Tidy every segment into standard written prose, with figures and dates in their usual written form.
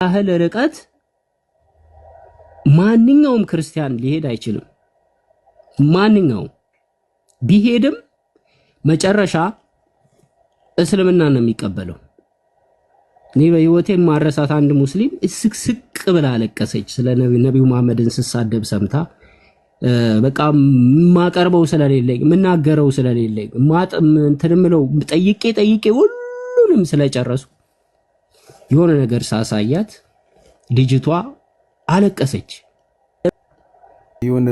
ያህል ርቀት ማንኛውም ክርስቲያን ሊሄድ አይችልም። ማንኛውም ቢሄድም መጨረሻ እስልምና ነው የሚቀበለው። እኔ በህይወቴ ማረሳት አንድ ሙስሊም ስቅስቅ ብላ አለቀሰች። ስለ ነብዩ መሐመድን ስሳደብ ሰምታ በቃ ማቀርበው ስለሌለኝ ምናገረው ስለሌለኝ እንትምለው ጠይቄ ሁሉንም ስለጨረሱ የሆነ ነገር ሳሳያት ልጅቷ አለቀሰች። የሆነ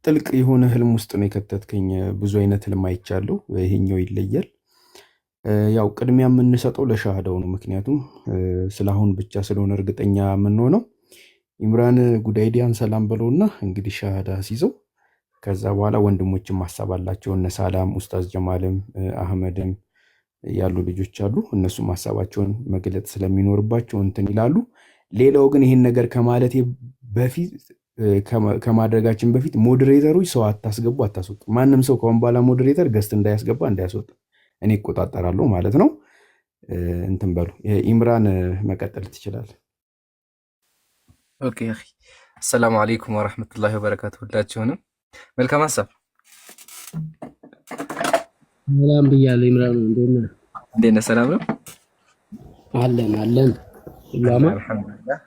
ጥልቅ የሆነ ህልም ውስጥ ነው የከተትከኝ። ብዙ አይነት ህልም አይቻለሁ። ይሄኛው ይለያል። ያው ቅድሚያ የምንሰጠው ለሻሃዳው ነው። ምክንያቱም ስለአሁን ብቻ ስለሆነ እርግጠኛ የምንሆነው ኢምራን ጉዳይዲያን ሰላም ብለውና እንግዲህ ሻሃዳ ሲይዘው ከዛ በኋላ ወንድሞችም ሀሳብ አላቸው። እነ ሳላም ኡስታዝ ጀማልም አህመድም ያሉ ልጆች አሉ። እነሱም ሀሳባቸውን መግለጽ ስለሚኖርባቸው እንትን ይላሉ። ሌላው ግን ይህን ነገር ከማለቴ በፊት ከማድረጋችን በፊት ሞዴሬተሮች ሰው አታስገቡ፣ አታስወጡ። ማንም ሰው ከአሁን በኋላ ሞዴሬተር ገስት እንዳያስገባ እንዳያስወጣ እኔ እቆጣጠራለሁ ማለት ነው። እንትን በሉ። ኢምራን መቀጠል ትችላለህ። ኦኬ አኺ አሰላሙ አለይኩም ወራህመቱላሂ ወበረካቱ። ሁላችሁንም መልካም ሀሳብ ሰላም ብያለሁ። ኢምራን እንዴት ነህ? ሰላም ነው አለን ይላማ አልሐምዱሊላህ።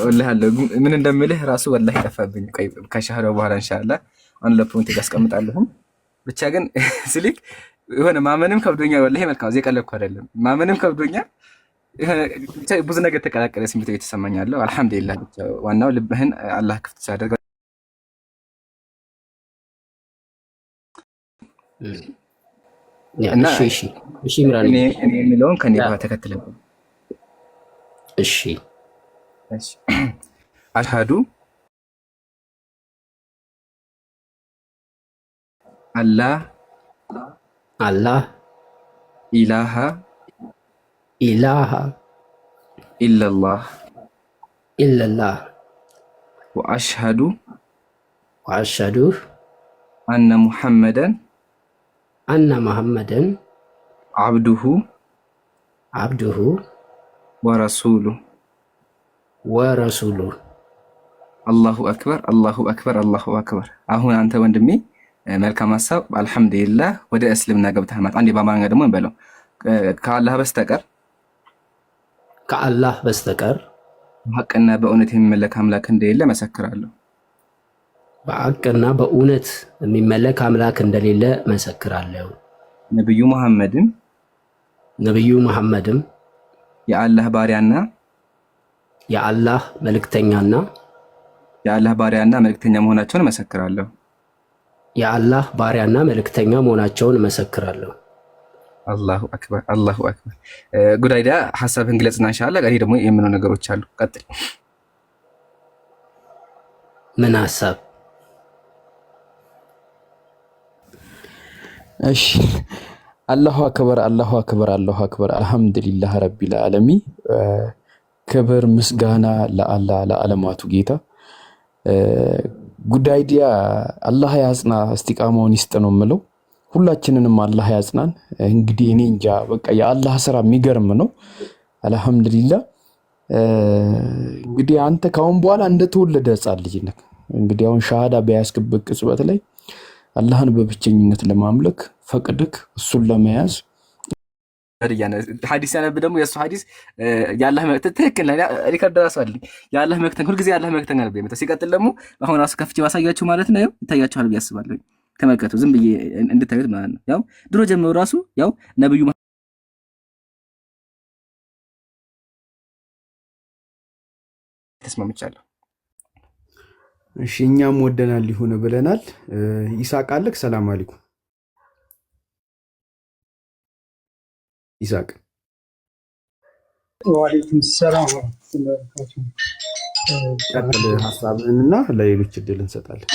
ወላሂ አለ ምን እንደምልህ ራሱ ወላሂ ጠፋብኝ። ቆይ ከሻህዳው በኋላ ኢንሻአላህ አንድ ለፖይንት ያስቀምጣለሁ። ብቻ ግን ስልክ የሆነ ማመንም ከብዶኛል። ወላሂ መልካም እዚህ ቀለብኩ አይደለም። ማመንም ከብዶኛል። ብዙ ነገር ተቀላቀለ ስሜት የተሰማኛለሁ። አልሐምዱሊላህ ብቻ ዋናው ልብህን አላህ ክፍት ሲያደርግ እና እሺ ኢምራን እኔ የሚለውን ከኔ ጋር ተከትለው እሺ አሽሃዱ አላህ ኢላሃ ኢላላህ ወአሽሃዱ አነ ሙሐመደን አብዱሁ ወረሱሉ አላሁ አክበር። አሁን አንተ ወንድሜ መልካም ሀሳብ አልሐምዱሊላህ ወደ እስልምና ገብተህ ማለት አንዴ በአማርኛ ደግሞ እንበለው ከአላህ በስተቀር በሐቅና በእውነት የሚመለክ አምላክ እንደሌለ መሰክራለሁ። በሐቅና በእውነት የሚመለክ አምላክ እንደሌለ መሰክራለሁ። ነብዩ መሐመድም የአላህ ባሪያና መልእክተኛ መሆናቸውን መሰክራለሁ። የአላህ ባሪያና መልእክተኛ መሆናቸውን መሰክራለሁ። አላሁ አክበር። ጉዳይዳ ሐሳብህን ግለጽና ኢንሻአላህ እኔ ደግሞ የምነው ነገሮች አሉ። ቀጥል። ምን ሐሳብ? እሺ አላሁ አክበር አልሐምዱሊላህ ረቢል ዓለሚን። ክብር ምስጋና ለአላህ ለዓለማቱ ጌታ። ጉዳይዲያ አላህ ያጽና፣ እስቲቃማውን ይስጥ ነው የምለው። ሁላችንንም አላህ ያጽናን። እንግዲህ እኔ እንጃ በቃ የአላህ ስራ የሚገርም ነው። አልሐምዱሊላህ። እንግዲህ አንተ ካሁን በኋላ እንደተወለደ ህፃን ልጅ ነህ። እንግዲህ አሁን ሻሃዳ በያዝክበት ቅጽበት ላይ አላህን በብቸኝነት ለማምለክ ፈቅድክ እሱን ለመያዝ ሐዲስ ያነብ ደግሞ የእሱ ሐዲስ የአላህ መልእክተኛ ትክክል ሪከርድ ራሱ አለኝ። የአላህ መልእክተኛ ሁልጊዜ የአላህ መልእክተኛ ነበር የመጣው። ሲቀጥል ደግሞ አሁን ራሱ ከፍቼ ማሳያችሁ ማለት ነው። ይታያችኋል ብዬ አስባለሁ። ተመልከቱ፣ ዝም ብዬ እንድታዩት ማለት ነው። ያው ድሮ ጀምሮ ራሱ ያው ነብዩ ተስማምቻለሁ። እሺ እኛም ወደናል ሊሆን ብለናል። ይስሐቅ አለክ? ሰላም አለይኩም ይስሐቅ። ወአለይኩም ሰላም ወራህመቱላሂ ወበረካቱሁ። ቀጥል ሐሳብህንና ለሌሎች እድል እንሰጣለን።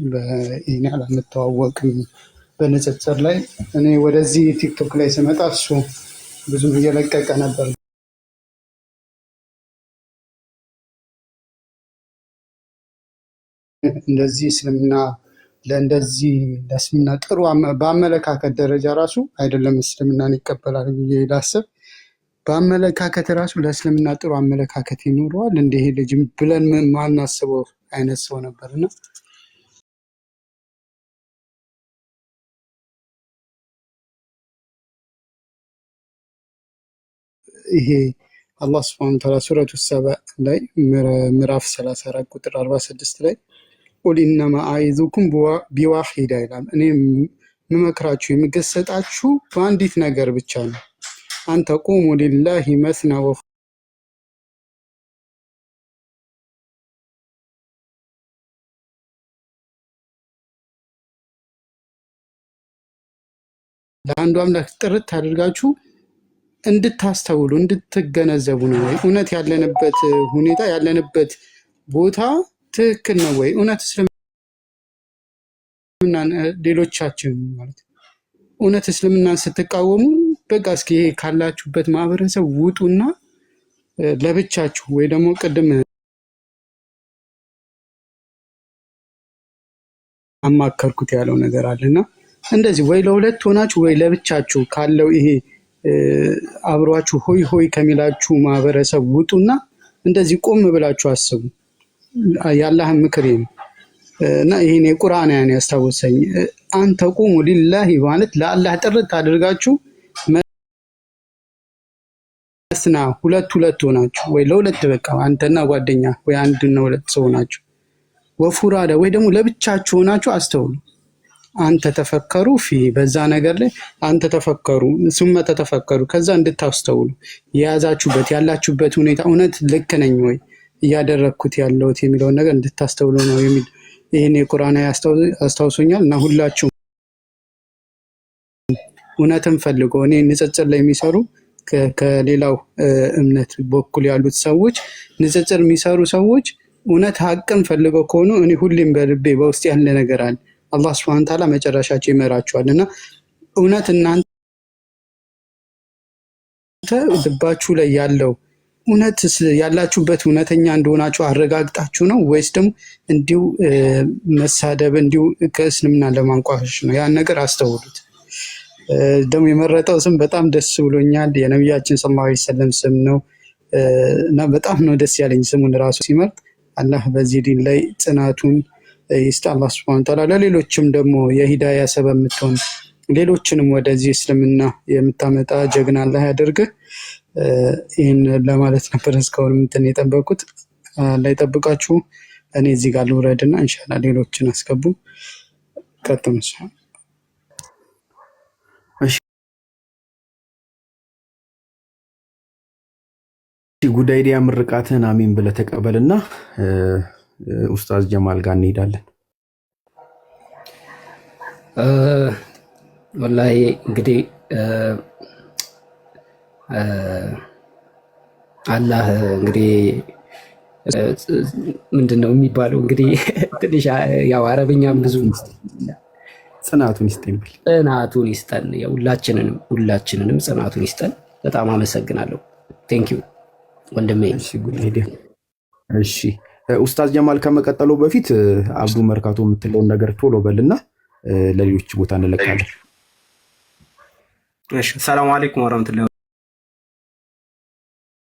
በእኛ ለምትተዋወቅም በንጽጽር ላይ እኔ ወደዚህ ቲክቶክ ላይ ስመጣ እሱ ብዙም እየለቀቀ ነበር። እንደዚህ እስልምና ለእንደዚህ ለእስልምና ጥሩ በአመለካከት ደረጃ ራሱ አይደለም እስልምናን ይቀበላል ብዬ ላስብ በአመለካከት ራሱ ለእስልምና ጥሩ አመለካከት ይኖረዋል እንደ ይሄ ልጅ ብለን ማናስበው አይነት ሰው ነበርና ይሄ አላህ Subhanahu Wa Ta'ala ሱረቱ ሰባ ላይ ምዕራፍ 34 ቁጥር 46 ላይ ቁል ኢነማ አዒዙኩም ቢዋሂዳ ይላል። እኔ የምመክራችሁ የምገሰጣችሁ በአንዲት ነገር ብቻ ነው። አንተ ቁሙ ሊላሂ መስና ለአንዱ አምላክ ጥርት አድርጋችሁ እንድታስተውሉ እንድትገነዘቡ ነው ወይ እውነት ያለንበት ሁኔታ ያለንበት ቦታ ትክክል ነው ወይ እውነት እስልምናን ሌሎቻችን ማለት እውነት እስልምናን ስትቃወሙ በቃ እስኪ ይሄ ካላችሁበት ማህበረሰብ ውጡና ለብቻችሁ ወይ ደግሞ ቅድም አማከርኩት ያለው ነገር አለና እንደዚህ ወይ ለሁለት ሆናችሁ ወይ ለብቻችሁ ካለው ይሄ አብሯችሁ ሆይ ሆይ ከሚላችሁ ማህበረሰብ ውጡና እንደዚህ ቆም ብላችሁ አስቡ። ያላህ ምክር እና ይሄን የቁርአን ያን ያስታውሰኝ አንተ ቁሙ ሊላሂ ማለት ለአላህ ጥርት አድርጋችሁ መስና ሁለት ሆናችሁ ወይ ለሁለት በቃ አንተና ጓደኛ ወይ አንድና ሁለት ሰው ናችሁ ወፉራዳ ወይ ደግሞ ለብቻችሁ ሆናችሁ አስተውሉ። አንተ ተፈከሩ በዛ ነገር ላይ አንተ ተፈከሩ ثم ተተፈከሩ ከዛ እንድታስተውሉ የያዛችሁበት ያላችሁበት ሁኔታ እውነት ልክ ነኝ ወይ እያደረኩት ያለውት የሚለው ነገር እንድታስተውሉ ነው የሚል ይሄን የቁርአን አስተውሶኛል እና ሁላችሁ እውነትን ፈልጎ እኔ ንጽጽር ላይ የሚሰሩ ከሌላው እምነት በኩል ያሉት ሰዎች ንጽጽር የሚሰሩ ሰዎች እውነት ሀቅን ፈልገው ከሆኑ እኔ ሁሌም በልቤ በውስጥ ያለ ነገር አለ አላህ Subhanahu Wa Ta'ala መጨረሻቸው ይመራቸዋልና እውነት እናንተ ልባችሁ ላይ ያለው እውነት ያላችሁበት እውነተኛ እንደሆናችሁ አረጋግጣችሁ ነው ወይስ ደግሞ እንዲሁ መሳደብ እንዲሁ ከእስልምና ለማንቋሸሽ ነው? ያን ነገር አስተውሉት። ደግሞ የመረጠው ስም በጣም ደስ ብሎኛል። የነብያችን ሰለላሁ ዐለይሂ ወሰለም ስም ነው እና በጣም ነው ደስ ያለኝ ስሙን ራሱ ሲመርጥ። አላህ በዚህ ዲን ላይ ጽናቱን ይስጥ አላህ Subhanahu Wa Ta'ala ለሌሎችም ደግሞ የሂዳያ ሰበብ የምትሆን ሌሎችንም ወደዚህ እስልምና የምታመጣ ጀግና አላህ ያደርግህ። ይሄን ለማለት ነበር እስካሁን እንትን የጠበቁት ላይ ጠብቃችሁ እኔ እዚህ ጋር ልውረድና ኢንሻአላህ ሌሎችን አስገቡ ከተምሳ እሺ ጉዳይ ዲያ ምርቃትን አሚን ብለህ ተቀበልና ኡስታዝ ጀማል ጋር እንሄዳለን። ወላሂ እንግዲህ አላህ እንግዲህ ምንድነው የሚባለው እንግዲህ ትንሽ ያው አረብኛም ብዙ ጽናቱን ይስጠን ሁላችንንም ጽናቱን ይስጠን። በጣም አመሰግናለሁ። ቴንክ ዩ ወንድሜ። እሺ ኡስታዝ ጀማል ከመቀጠሉ በፊት አብዱ መርካቶ የምትለውን ነገር ቶሎ በልና ለሌሎች ቦታ እንለቃለን። እሺ ሰላም አለይኩም ወራህመቱላሂ